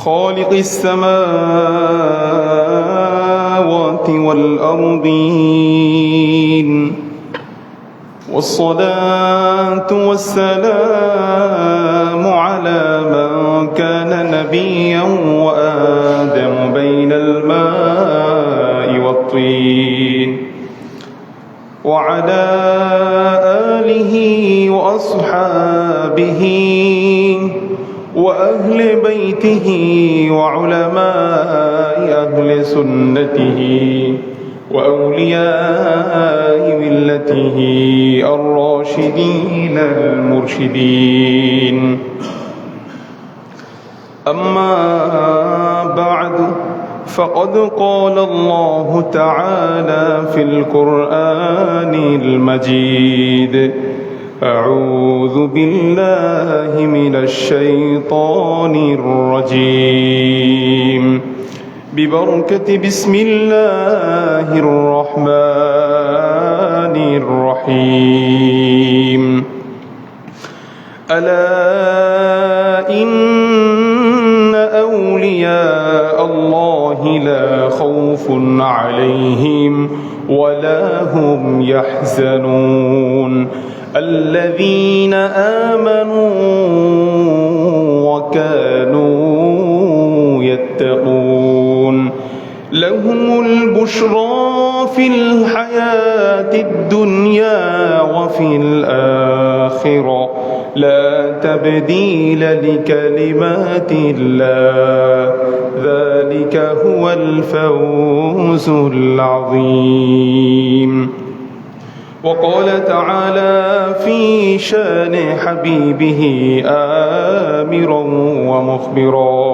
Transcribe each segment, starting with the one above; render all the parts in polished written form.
خالق السماوات والأرضين والصلاة والسلام على من كان نبيا وآدم بين الماء والطين وعلى آله وأصحابه وأهل بيته وعلماء أهل سنته وأولياء ملته الراشدين المرشدين. أما بعد، فقد قال الله تعالى في القرآن المجيد: أعوذ بالله من الشيطان الرجيم، ببركة بسم الله الرحمن الرحيم. ألا إن أولياء الله لا خوف عليهم ولا هم يحزنون الذين آمنوا وكانوا يتقون. لهم البشرى في الحياة الدنيا وفي الآخرة، لا تبديل لكلمات الله، ذلك هو الفوز العظيم. وقال تعالى في شان حبيبه آمرا ومخبرا: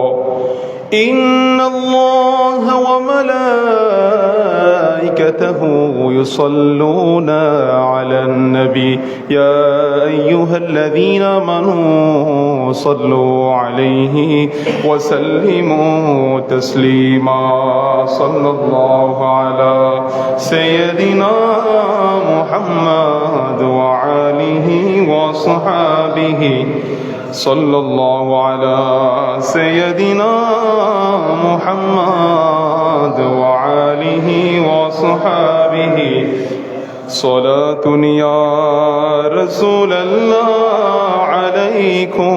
إن الله وملائكته يصلون على النبي يا أيها الذين آمنوا صلوا عليه وسلموا تسليما. صلى الله على سيدنا محمد وآله وصحابه. صلى الله على سيدنا محمد وآله وصحابه. صلاة يا رسول الله عليكم،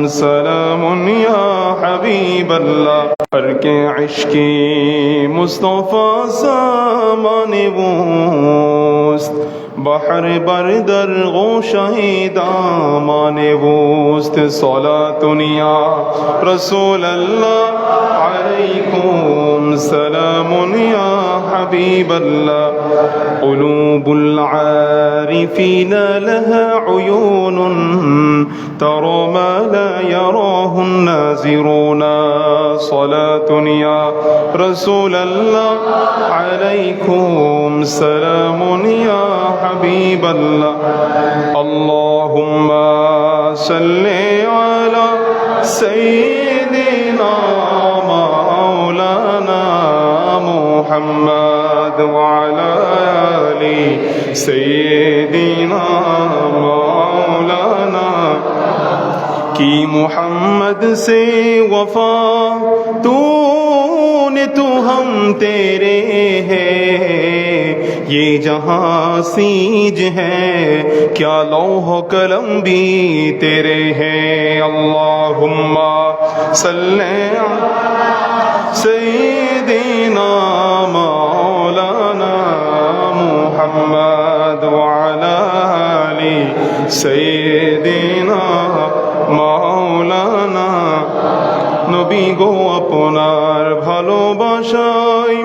سلام يا حبيب الله. فرق عشق مصطفى سامان بوست، بحر بردر غوشه دامان بوست. صلاة يا رسول الله عليكم، سلام يا حبيب الله. قلوب العارفين لها عيون ترى ما لا يراه الناظرون. صلاة يا رسول الله عليكم، سلام يا حبيب الله. اللهم صل على سيدنا مولانا محمد وعلى آل سيدنا مولانا کی محمد سے وفا तूने तो हम तेरे हैं, ये जहां सीज है क्या लौह कलम भी तेरे हैं. अल्लाहुम्मा सल्ले सय्यिदिना मौलाना मुहम्मद व अला आलि सय्यिदिना मौलाना. নবী গো আপনার ভালোবাসায়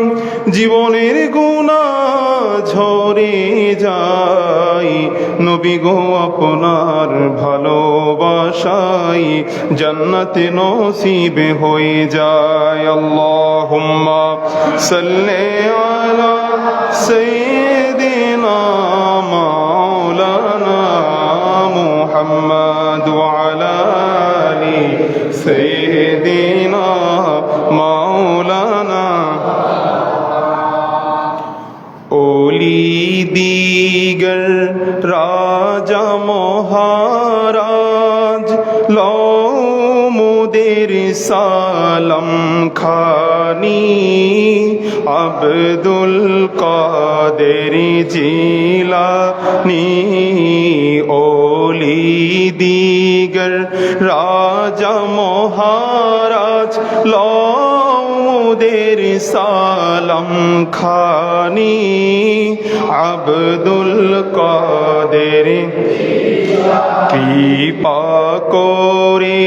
জীবনের গুনাহ ঝরে যায়. নবী গো আপনার ভালোবাসায় জান্নাতে নসিব হয়ে যায়. আল্লাহুম্মা সাল্লি আলা সাইয়্যিদিনা মাওলানা মুহাম্মদ ওয়া আলা আলি সাইয়্যিদিনা মাওলানা. ওলি দিগর রাজা মহারাজ সালাম খানি আব্দুল কাদের জিলানী ওলি দিগর রাজা মহারাজ লওদের সালাম খানি আব্দুল কাদের কৃপা করে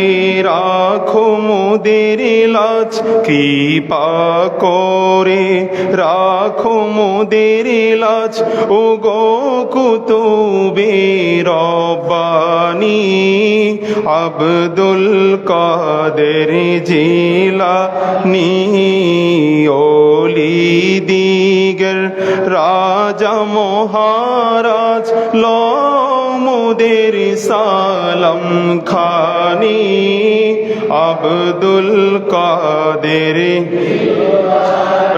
রাখো মোদের লাজ কৃপা করে রাখো মোদের লাজ ও গো কুতুবে রব্বানি আব্দুল কাদের জিলানী ওলি দিগর রাজা মহারাজ মোদের সালাম খানি আব্দুল কাদের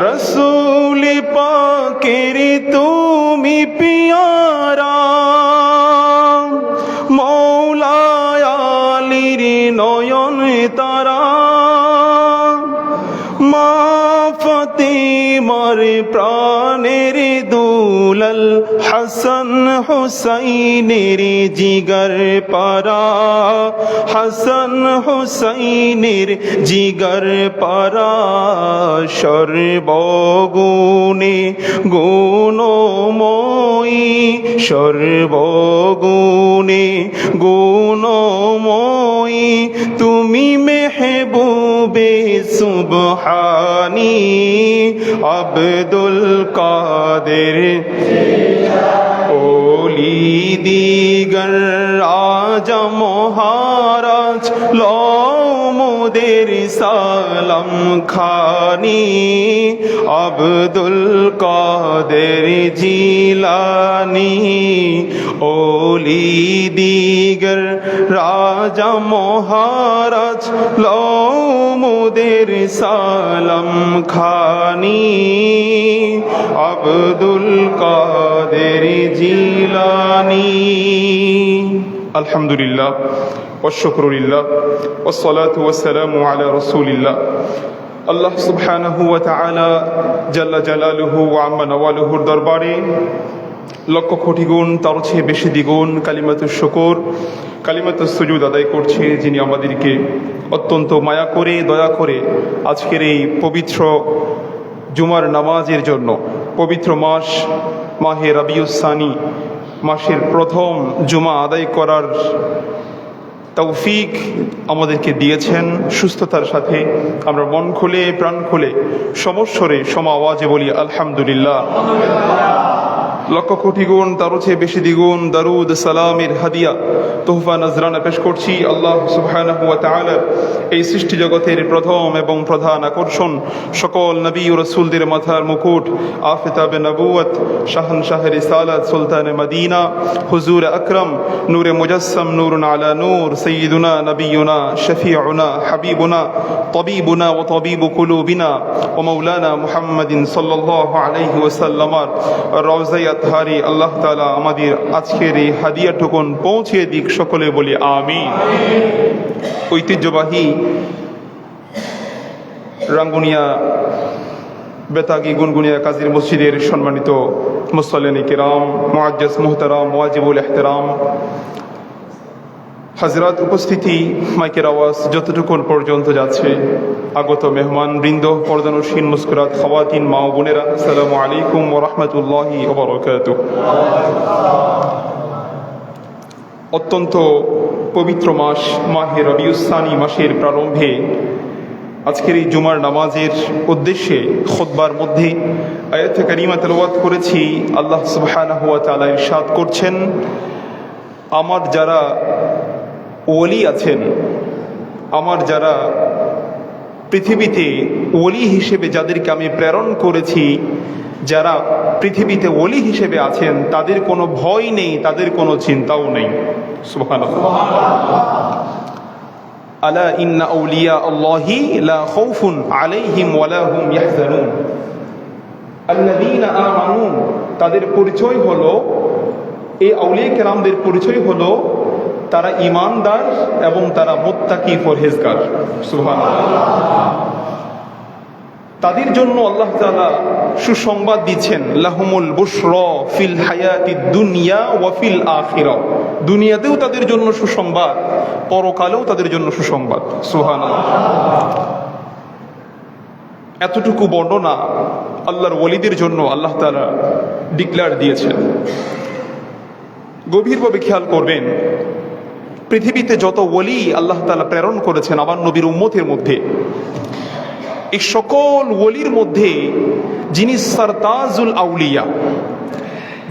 রসূল পাকের তুমি পিয়ারা মৌলা আলীর নয়ন তারা মা ফাতিমার প্রাণের দুলাল হাসান হুসাইনের জিগর পারা হাসান হুসাইনের জিগর পারা সর্বগুণে গুণময়ী সর্বগুণে গুণময়ী তুমি মেহবুবে সুবহানী আব্দুল কাদের ওলি দিগর রাজা মহারাজ মোদের সালাম খানি আব্দুল কাদের জিলানী ওলি দিগর রাজা মহারাজ মোদের সালাম খানি আব্দুল কাদের জিলানী আলহামদুলিল্লাহ ওয়াশকুরুলিল্লাহ ওয়াসসালাতু ওয়াসসালামু আলা রাসূলিল্লাহ আল্লাহ সুবহানাহু ওয়া তাআলা জাল্লা জালালুহু ওয়া আম্মা নাওয়ালুহুর দরবারে লক্ষ কোটি গুণ তার চেয়ে বেশি দ্বিগুণ কালিমাতুশ শুকর কালিমাতুস সুজুদ আদায় করছে যিনি আমাদেরকে অত্যন্ত মায়া করে দয়া করে আজকের এই পবিত্র জুমার নামাজের জন্য পবিত্র মাস মাহে রবিউস সানি মাসের প্রথম জুমা আদায় করার তৌফিক আমাদেরকে দিয়েছেন সুস্থতার সাথে আমরা মন খুলে প্রাণ খুলে সমস্বরে সম আওয়াজে বলি আলহামদুলিল্লাহ লক্ষ কোটি গুণ তারও চেয়ে বেশি দ্বিগুণ দারুদ সালামের হাদিয়া তোহফা নজরানা পেশ করছি আল্লাহ সুবহানাহু ওয়া তাআলা এই সৃষ্টি জগতের প্রথম এবং প্রধান আকর্ষণ সকল নবী ও রাসূলদের মাথার মুকুট আফতাবে নবুয়ত শাহনশাহ রিসালাত সুলতানে মদিনা হুজুর আকরাম নূরে মুজাসসাম নূরুন আলা নূর সাইয়্যিদুনা নবিয়ুনা শফিউনা হাবিবুনা তাবিবুনা ওয়া তাবিবু কুলুবিনা ওয়া মাওলানা মুহাম্মাদিন সাল্লাল্লাহু আলাইহি ওয়াসাল্লামার রওজায়ে আতহারে আল্লাহ তাআলা আমাদের আজকের এই হাদিয়াটুকুন পৌঁছে দিক সকলে বলি আমিন। ঐতিহ্যবাহী রাঙ্গুনিয়া বেতাগী গুনগুনিয়া কাজীর মসজিদের সম্মানিত মুসল্লিন কিরাম মুআজ্জাজ মুহতারাম ওয়াজিবুল ইহতিরাম হাজরাত উপস্থিতি মাইকের আওয়াজ যতটুকুন পর্যন্ত যাচ্ছে আগত মেহমান বৃন্দ পর্দানসীন মুস্কুরাত খাওয়াতিন মা ও বোনেরা আসসালামু আলাইকুম ওয়া রাহমাতুল্লাহি ওয়া বারাকাতুহু। অত্যন্ত পবিত্র মাস মাহে রবিউস সানি মাসের প্রারম্ভে আজকের এই জুমার নামাজের উদ্দেশ্যে খুতবার মধ্যে আয়াতে কারিমা তেলাওয়াত করেছি। আল্লাহ সুবহানাহু ওয়া তাআলা ইরশাদ করছেন, আমার যারা ওলি আছেন, আমার যারা পৃথিবীতে ওলি হিসেবে যাদেরকে আমি প্রেরণ করেছি, যারা পৃথিবীতে ওলি হিসেবে আছেন তাদের কোনো ভয় নেই, তাদের কোনো চিন্তাও নেই। সুবহানাল্লাহ। আলা ইন্না আউলিয়া আল্লাহি লা খাউফুন আলাইহিম ওয়া লা হুম ইয়াহজানুন। আল্লাযীনা আমানু, তাদের পরিচয় হলো, এই আউলিয়া কেরামদের পরিচয় হলো তারা ঈমানদার এবং তারা মুত্তাকি পরহেজগার। সুবহানাল্লাহ। তাদের জন্য আল্লাহ তাআলা সুসংবাদ দিচ্ছেন, লাহুমুল বুশরা ফিল হায়াতিদ দুনিয়া ওয়া ফিল আখিরাহ। দুনিয়াতেও তাদের জন্য সুসংবাদ, পরকালেও তাদের জন্য সুসংবাদ। সুবহানাল্লাহ। এতটুকু বর্ণনা আল্লাহর ওলিদের জন্য আল্লাহ তাআলা ডিক্লেয়ার দিয়েছেন। গভীরভাবে খেয়াল করবেন, পৃথিবীতে যত ওলি আল্লাহ তাআলা প্রেরণ করেছেন আমার নবীর উম্মতের মধ্যে, এই সকল ওলির মধ্যে যিনি সরতাজুল আউলিয়া,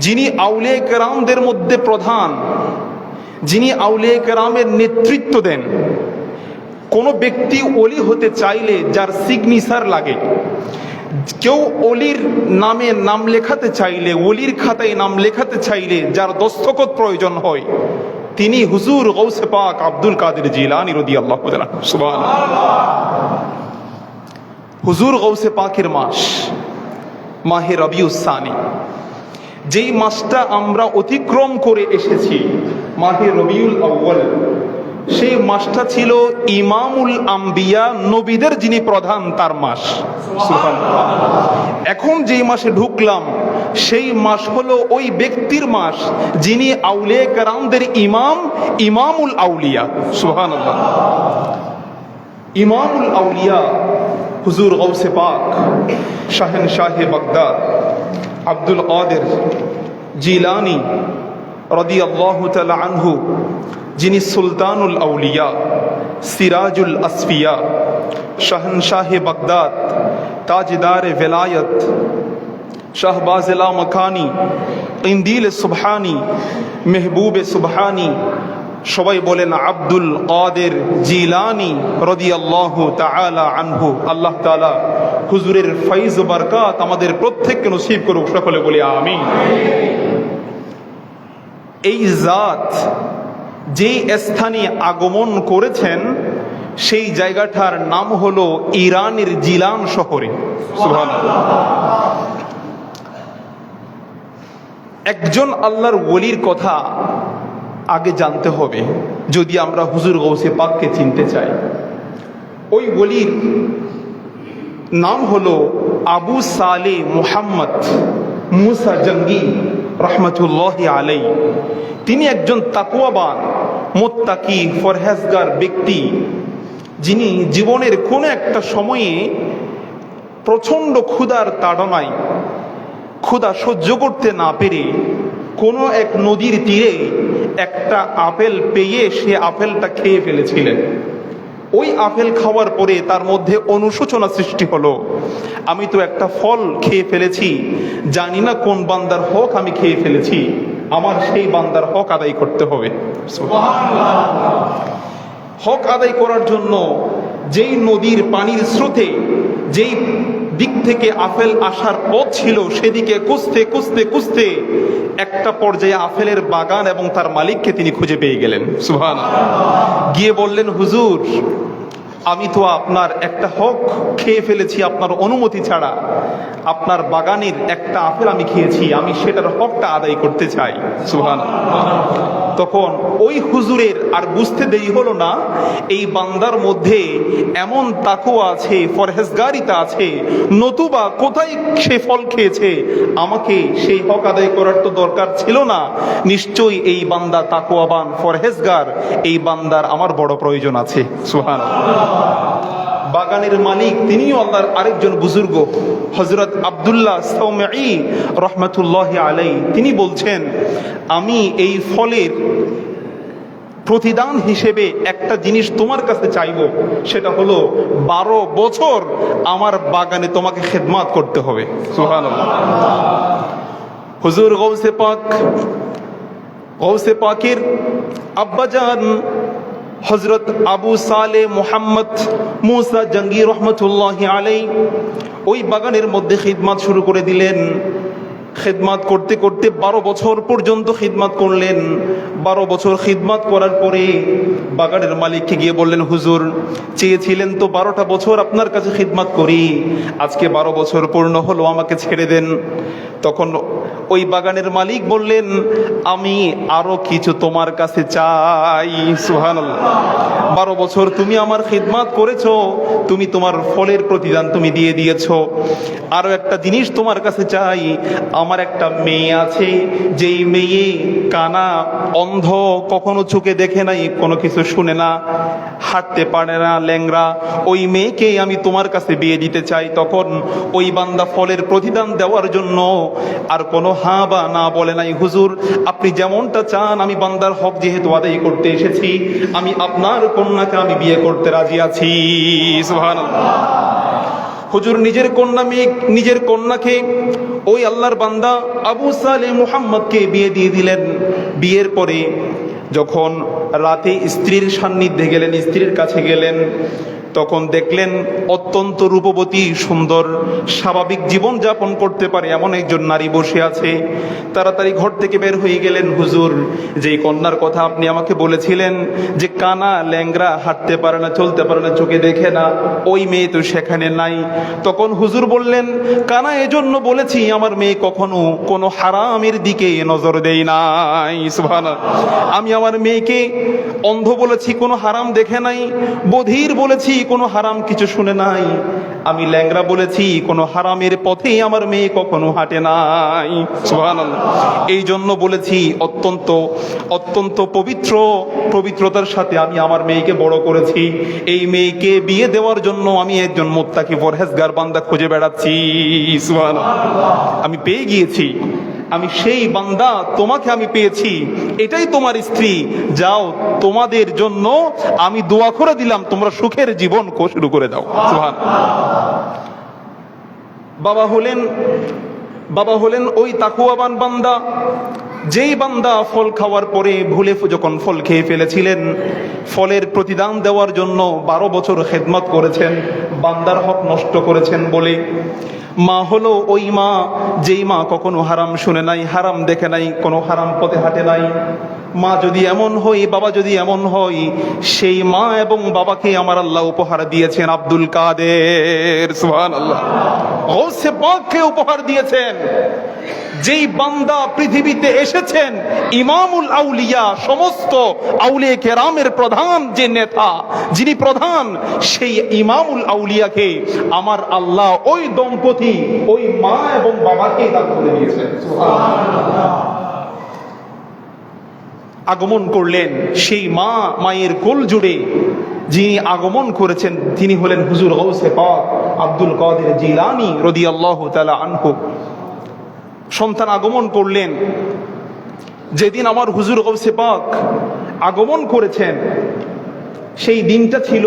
যিনি আউলিয়া কেরামদের মধ্যে প্রধান, যিনি আউলিয়া কেরামের নেতৃত্ব দেন, কোনো ব্যক্তি ওলি হতে চাইলে যার সিগনেচার লাগে, কেউ ওলির নামে নাম লেখাতে চাইলে, ওলির খাতায় নাম লেখাতে চাইলে যার দস্তখত প্রয়োজন হয়, তিনি হুজুর গৌসে পাক আব্দুল কাদের জিলানী রাদিয়াল্লাহু তাআলা। সুবহানাল্লাহ। হুজুর গৌসে পাকের মাস মাহে রবিউস সানি, যেই মাসটা আমরা অতিক্রম করে এসেছি, মাহে রবিউল আউয়াল, সেই মাসটা ছিল ইমামুল আম্বিয়া, নবীদের যিনি প্রধান তার মাস। সুবহানাল্লাহ। এখন যেই মাসে ঢুকলাম সেই মাস হলো ওই ব্যক্তির মাস যিনি আউলিয়া কেরামদের ইমাম, ইমামুল আউলিয়া। সুবহানাল্লাহ। ইমামুল আউলিয়া হুজুর গৌসে পাক শাহেনশাহে বাগদাদ আব্দুল কাদের জিলানী রাদিয়াল্লাহু তাআলা আনহু, যিনি সুলতানুল আউলিয়া, সিরাজুল আসফিয়া, শাহেনশাহে বাগদাদ, তাজদার বেলায়ত, শাহবাজ লামাকানি, ইন্দিল সুবহানি, মেহবুব সুবহানি, সবাই বলেন আব্দুল কাদের জিলানী রাদিয়াল্লাহু তাআলা আনহু। আল্লাহ তাআলা হুজুরের ফয়জ ও বরকত আমাদের প্রত্যেককে নসিব করুক, সকলে বলি আমিন। এই জাত যেই স্থানে আগমন করেছেন সেই জায়গাটার নাম হলো ইরানের জিলান শহরে। সুবহানাল্লাহ। একজন আল্লাহর ওলির কথা আগে জানতে হবে যদি আমরা হুজুর গৌসে পাককে চিনতে চাই। ওই ওলির নাম হলো আবু সালে মুহাম্মদ মুসা জঙ্গি রহমতুল্লাহি আলাইহি। তিনি একজন তাকওয়াবান, মুত্তাকি, পরহেজগার ব্যক্তি, যিনি জীবনের কোনো একটা সময়ে প্রচণ্ড ক্ষুধার তাড়নায়, ক্ষুধা সহ্য করতে না পেরে কোনো এক নদীর তীরে একটা আপেল পেয়ে সে আপেলটা খেয়ে ফেলেছিলেন। ওই আপেল খাওয়ার পরে তার মধ্যে অনুশোচনা সৃষ্টি হলো, আমি তো একটা ফল খেয়ে ফেলেছি, জানি না কোন বান্দার হক আমি খেয়ে ফেলেছি, আমার সেই বান্দার হক আদায় করতে হবে। সুবহানাল্লাহ। হক আদায় করার জন্য যেই নদীর পানির স্রোতে যেই দিক থেকে আপেল আসার পথ ছিল সেদিকে খুঁজতে খুঁজতে খুঁজতে একটা পর্যায়ে আপেলের বাগান এবং তার মালিককে তিনি খুঁজে পেয়ে গেলেন। সুবহানাল্লাহ। গিয়ে বললেন, হুজুর, আমি তো আপনার একটা হক খেয়ে ফেলেছি আপনার অনুমতি ছাড়া, আপনার বাগানের একটা আপেল আমি খেয়েছি, আমি সেটার হকটা আদায় করতে চাই। সুবহানাল্লাহ। তখন ওই হুজুরের আর বুঝতে দেরি হলো না, এই বান্দার মধ্যে এমন তাকওয়া আছে, পরহেজগারিতা আছে, নতুবা কোথায় সে ফল খেয়েছে, আমাকে সেই হক আদায় করার তো দরকার ছিল না, নিশ্চয়ই এই বান্দা তাকওয়াবান, পরহেজগার, এই বান্দার আমার বড় প্রয়োজন আছে। সুবহানাল্লাহ। বাগানের মালিক তিনিও আল্লাহর আরেকজন বুজুর্গ হযরত আব্দুল্লাহ সাওমঈ রহমাতুল্লাহি আলাইহি। তিনি বলছেন, আমি এই ফলের প্রতিদান হিসেবে একটা জিনিস তোমার কাছে চাইবো, সেটা হলো 12 বছর আমার বাগানে তোমাকে খেদমত করতে হবে। সুবহানাল্লাহ। হুজুর গৌসে পাকের আব্বাজান হযরত আবু সালে মুহাম্মদ মুসা জঙ্গি রহমতুল্লাহি আলাইহি ওই বাগানের মধ্যে খিদমত শুরু করে দিলেন। খিদমত করতে করতে 12 বছর পর্যন্ত খিদমত করলেন। 12 বছর খিদমত করার পরে বাগানের মালিককে গিয়ে বললেন, হুজুর, চেয়েছিলেন তো 12টা বছর আপনার কাছে খিদমত করি, আজকে 12 বছর পূর্ণ হলো, আমাকে ছেড়ে দেন। তখন ওই বাগানের মালিক বললেন, আমি আরো কিছু তোমার কাছে চাই। সুবহানাল্লাহ। 12 বছর তুমি আমার খিদমত করেছো, তুমি তোমার ফলের প্রতিদান তুমি দিয়ে দিয়েছো। আরো একটা জিনিস তোমার কাছে চাই, আমার একটা মেয়ে আছে, যেই মেয়ে কানা, অন্ধ, কখনো চোখে দেখে নাই, কোনো কিছু শুনে না, হাঁটতে পারে না, ল্যাংড়া, ওই মেয়েকে আমি তোমার কাছে বিয়ে দিতে চাই। তখন ওই বান্দা ফলের প্রতিদান দেওয়ার জন্য আর কোনো হ্যাঁ বা না বলে নাই। হুজুর, আপনি যেমনটা চান, আমি বান্দার হক যেহেতু আদায় করতে এসেছি, আমি আপনার কন্যাকে আমি বিয়ে করতে রাজি আছি। সুবহানাল্লাহ। হুজুর নিজের কন্যাকে ওই আল্লাহর বান্দা আবু সালেহ মুহাম্মদকে বিয়ে দিয়ে দিলেন। বিয়ের পরে যখন রাতে স্ত্রীর সান্নিধ্যে গেলেন, স্ত্রীর কাছে গেলেন, তখন দেখলেন অত্যন্ত রূপবতী, সুন্দর, স্বাভাবিক জীবন যাপন করতে পারে এমন একজন নারী বসে আছে। তাড়াতাড়ি ঘর থেকে বের হয়ে গেলেন। হুজুর, যেই কন্যার কথা আপনি আমাকে বলেছিলেন যে কানা, ল্যাংড়া, হাঁটতে পারে না, চলতে পারে না, চোখে দেখে না, ওই মেয়ে তো সেখানে নাই। তখন হুজুর বললেন, কানা এজন্য বলেছি, আমার মেয়ে কখনো কোনো হারামের দিকে নজর দেয় নাই। সুবহানাল্লাহ। আমি আমার মেয়েকে অন্ধ বলেছি, কোনো হারাম দেখে নাই, বধির বলেছি, কোনো হারাম কিছু শুনে নাই, আমি ল্যাংড়া বলেছি, কোনো হারামের পথে আমার মেয়ে কখনো হাঁটে নাই। সুবহানাল্লাহ। এই জন্য বলেছি অত্যন্ত পবিত্রতার সাথে আমি আমার মেয়েকে বড় করেছি। এই মেয়েকে বিয়ে দেওয়ার জন্য আমি একজন মুত্তাকি পরহেজগার বান্দা খুঁজে বেড়াচ্ছি। সুবহানাল্লাহ। আমি পেয়ে গিয়েছি, আমি সেই বান্দা, তোমাকে আমি পেয়েছি, এটাই তোমার স্ত্রী। যাও, তোমাদের জন্য আমি দোয়া করে দিলাম, তোমরা সুখের জীবন শুরু করে দাও। সুবহানাল্লাহ। বাবা হলেন ওই তাকওয়াবান বান্দা, যেই বান্দা ফল খাওয়ার পরে ভুলে যখন ফল খেয়ে ফেলেছিলেন, ফলের প্রতিদান দেওয়ার জন্য 12 বছর খেদমত করেছেন, বান্দার হক নষ্ট করেছেন বলে। মা হলো ওই মা, যেই মা কখনো হারাম শুনে নাই, হারাম দেখে নাই, কোনো হারাম পথে হাঁটে নাই। মা যদি এমন হয়, বাবা যদি এমন হয়, সেই মা এবং বাবাকে আমার আল্লাহ উপহার দিয়েছেন আব্দুল কাদের। সুবহানাল্লাহ। গৌসে পাককে উপহার দিয়েছেন। যেই বান্দা পৃথিবীতে এসেছেন, ইমামুল আউলিয়া, সমস্ত আউলিয়া কেরামের প্রধান যে নেতা, যিনি প্রধান, সেই ইমামুল আউলিয়াকে আমার আল্লাহ ওই দম্পতি, ওই মা এবং বাবাকে দান করে দিয়েছেন। সুবহানাল্লাহ। আগমন করলেন সেই মায়ের কোল জুড়ে যিনি আগমন করেছেন, তিনি হলেন হুজুর গৌসে পাক আব্দুল কাদের জিলানী রাদিয়াল্লাহু তাআলা আনহু। সন্তান আগমন করলেন। যেদিন আমার হুজুর গৌসে পাক আগমন করেছেন, সেই দিনটা ছিল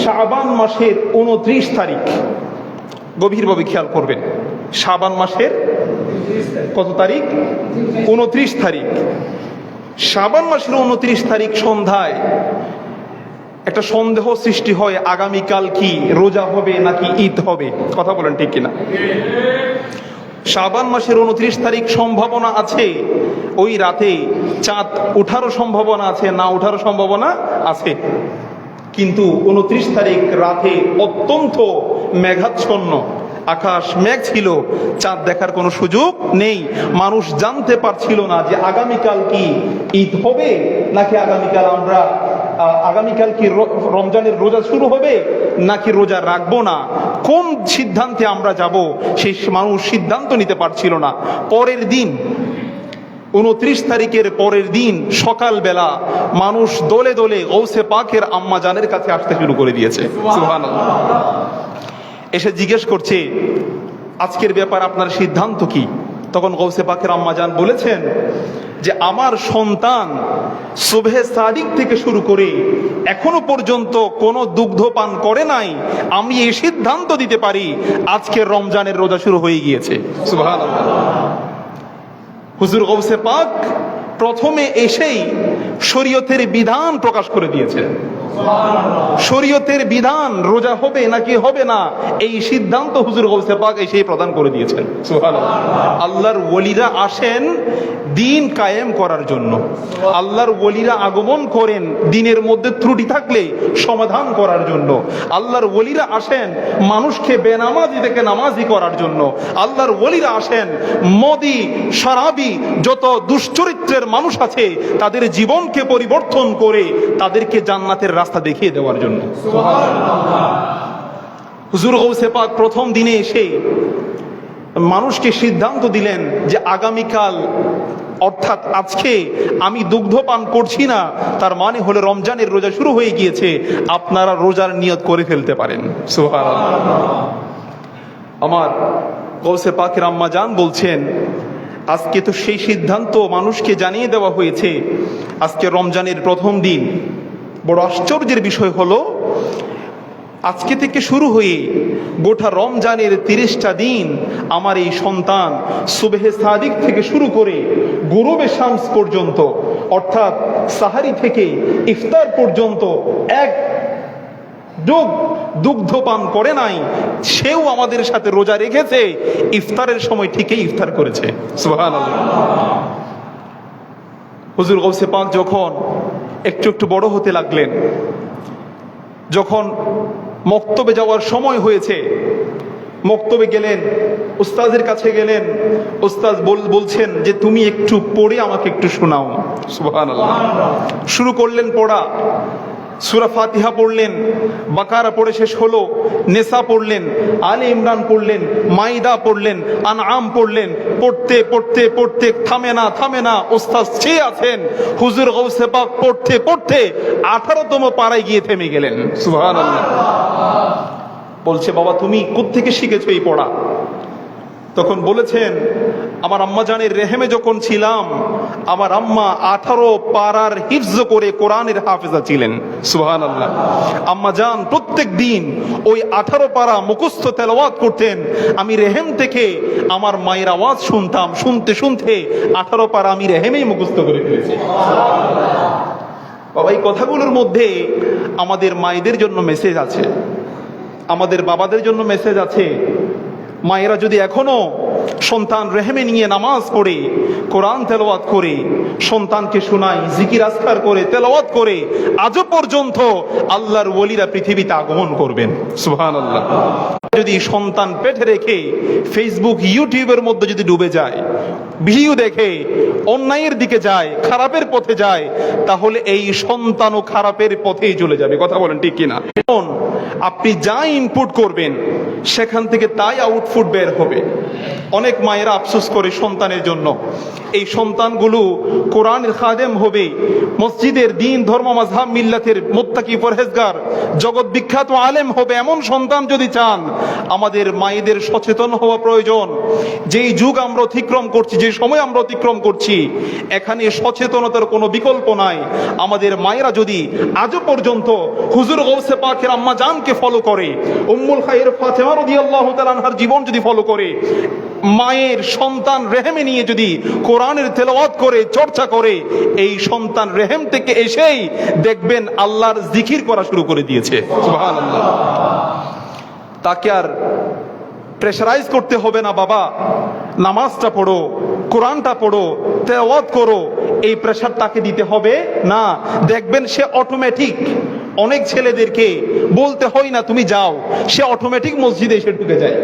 শাবান মাসের 29 তারিখ। গভীরভাবে খেয়াল করবেন, শাবান মাসের কত তারিখ? 29 তারিখ। শাবান মাসের 29 তারিখ সন্ধ্যায় একটা সন্দেহ সৃষ্টি হয়, আগামীকাল কি রোজা হবে নাকি ঈদ হবে? কথা বলেন ঠিক কিনা? শাবান মাসের 29 তারিখ সম্ভাবনা আছে ওই রাতে চাঁদ ওঠারও সম্ভাবনা আছে, না ওঠারও সম্ভাবনা আছে। কিন্তু 29 তারিখ রাতে অত্যন্ত মেঘাচ্ছন্ন আকাশ, মেঘ ছিল, চাঁদ দেখার কোনো সুযোগ নেই। মানুষ জানতে পারছিল না যে আগামীকাল কি ঈদ হবে নাকি আগামীকাল কি রমজানের রোজা শুরু হবে নাকি রোজা রাখবো না, কোন সিদ্ধান্তে আমরা যাব, সেই মানুষ সিদ্ধান্ত নিতে পারছিল না। পরের দিন 29 তারিখের পরের দিন সকালবেলা মানুষ দলে দলে গৌসে পাকের আম্মা জানের কাছে আসতে শুরু করে দিয়েছে। সুবহানাল্লাহ। এসে জিজ্ঞেস করছে, আজকের ব্যাপার আপনার সিদ্ধান্ত কি? তখন গৌসে পাকের আম্মা জান বলেছেন যে আমার সন্তান সুবহে সাদিক থেকে শুরু করে এখনো পর্যন্ত কোনো দুগ্ধ পান করে নাই, আমি এই সিদ্ধান্ত দিতে পারি আজকে রমজানের রোজা শুরু হয়ে গিয়েছে। সুবহানাল্লাহ। হুজুর গৌসে পাক প্রথমে এসেই শরীয়তের বিধান প্রকাশ করে দিয়েছেন। শরীয়তের বিধান রোজা হবে নাকি হবে না এই সিদ্ধান্ত হুজুর গৌসে পাক এসে প্রদান করে দিয়েছেন। সুবহানাল্লাহ। আল্লাহর ওলিরা আসেন দিন কায়েম করার জন্য। আল্লাহর ওলিরা আগমন করেন দিনের মধ্যে ত্রুটি থাকলে সমাধান করার জন্য। আল্লাহর ওলিরা আসেন মানুষকে বেনামাজি থেকে নামাজি করার জন্য। আল্লাহর ওলিরা আসেন মদি শরাবি যত দুশ্চরিত্রের মানুষ আছে তাদের জীবনকে পরিবর্তন করে তাদেরকে জান্নাতের রাস্তা দেখিয়ে দেওয়ার জন্য। হুজুর গৌসে পাক প্রথম দিনে এসে মানুষকে সিদ্ধান্ত দিলেন যে আগামীকাল অর্থাৎ আজকে আমি দুগ্ধ পান করছি না, তার মানে হলো রমজানের রোজা শুরু হয়ে গিয়েছে, আপনারা রোজার নিয়ত করে ফেলতে পারেন। সুবহানাল্লাহ। আমার গৌসে পাকের আম্মা জান বলছেন আজকে তো সেই সিদ্ধান্ত মানুষকে জানিয়ে দেওয়া হয়েছে, আজকে রমজানের প্রথম দিন। বড় আশ্চর্যের বিষয় হলো আজকে থেকে শুরু হয়ে গোটা রমজানের 30টা দিন আমার এই সন্তান সুবহে সাদিক থেকে শুরু করে গুরুবে শামস পর্যন্ত অর্থাৎ সাহারি থেকে ইফতার পর্যন্ত এক যোগ দুগ্ধ পান করে নাই, সেও আমাদের সাথে রোজা রেখেছে, ইফতারের সময় ঠিকই ইফতার করেছে। সুবহানাল্লাহ। হুজুর গৌসে পাক যখন একটু একটু বড় হতে লাগলেন, যখন মক্তবে যাওয়ার সময় হয়েছে, মক্তবে গেলেন, উস্তাদের কাছে গেলেন, উস্তাদ বলছেন যে তুমি একটু পড়ে আমাকে একটু শোনাও। সুবহানাল্লাহ। শুরু করলেন পড়া, সূরা ফাতিহা পড়লেন, বাকারা পড়ে শেষ হলো, নেসা পড়লেন, আলে ইমরান পড়লেন, মাইদা পড়লেন, আনআম পড়লেন, পড়তে পড়তে পড়তে থামে না উস্তাদ চেয়ে আছেন। হুজুর গৌসে পাক পড়তে পড়তে 18তম পারায় গিয়ে থেমে গেলেন। সুবহানাল্লাহ। বলছে বাবা তুমি কোত্থেকে শিখেছো এই পড়া? তখন বলেছেন আমার আম্মা জানের রেহেমে যখন ছিলাম আমার আম্মা 18 পারার হিফজ করে কোরআনের হাফেজা ছিলেন। সুবহানাল্লাহ। আম্মা জান প্রত্যেক দিন ওই 18 পারা মুখস্থ তেলাওয়াত করতেন, আমি রেহেম থেকে আমার মায়ের আওয়াজ শুনতাম, শুনতে শুনতে 18 পারা আমি রেহেমেই মুখস্থ করে ফেলেছি। বাবা এই কথাগুলোর মধ্যে আমাদের মায়েদের জন্য মেসেজ আছে, আমাদের বাবাদের জন্য মেসেজ আছে। মায়েরা যদি এখনো সন্তান রেহেমে নিয়ে নামাজ পড়ে কোরআন তেলাওয়াত করে সন্তানকে শোনায়, জিকির আজকার করে তেলাওয়াত করে, আজও পর্যন্ত আল্লাহর ওলিরা পৃথিবীতে আগমন করবেন। সুবহানাল্লাহ। যদি সন্তান পেটে রেখে ফেসবুক ইউটিউবের মধ্যে যদি ডুবে যায়, ভিডিও দেখে অন্যায়ের দিকে যায়, খারাপের পথে যায়, তাহলে এই সন্তানও খারাপের পথেই চলে যাবে। কথা বলেন ঠিক কিনা? এখন আপনি যা ইনপুট করবেন সেখান থেকে তাই আউটপুট বের হবে। অনেক মায়েরা আফসোস করে সন্তানের জন্য, এই সন্তানগুলো কোরআনের খাদেম হবে, মসজিদের দিন ধর্ম মাযহাব মিল্লাতের মুত্তাকি পরহেজগার জগৎ বিখ্যাত আলেম হবে, এমন সন্তান যদি চান আমাদের মায়েদের সচেতন হওয়া প্রয়োজন। যেই যুগ আমরা অতিক্রম করছি, যে সময় আমরা অতিক্রম করছি, এখানে সচেতনতার কোনো বিকল্প নাই। আমাদের মায়েরা যদি আজও পর্যন্ত হুজুর গৌসে পাকের আম্মা জানকে ফলো করে, উম্মুল খায়র ফাতেমা রাদিয়াল্লাহু তাআলা আনহার জীবন যদি ফলো করে, মায়ের সন্তান রেহেমে নিয়ে যদি কোরআনের তেলাওয়াত করে চর্চা করে, এই সন্তান রেহেম থেকে এসেই দেখবেন আল্লাহর জিকির করা শুরু করে দিয়েছে। সুবহানাল্লাহ। তাকে আর প্রেশারাইজ করতে হবে না, বাবা নামাজটা পড়ো, কোরআনটা পড়ো, তেলাওয়াত করো, এই প্রেশার তাকে দিতে হবে না। দেখবেন সে অটোমেটিক, অনেক ছেলেদেরকে বলতে হয় না তুমি যাও, সে অটোমেটিক মসজিদে এসে ঢুকে যায়।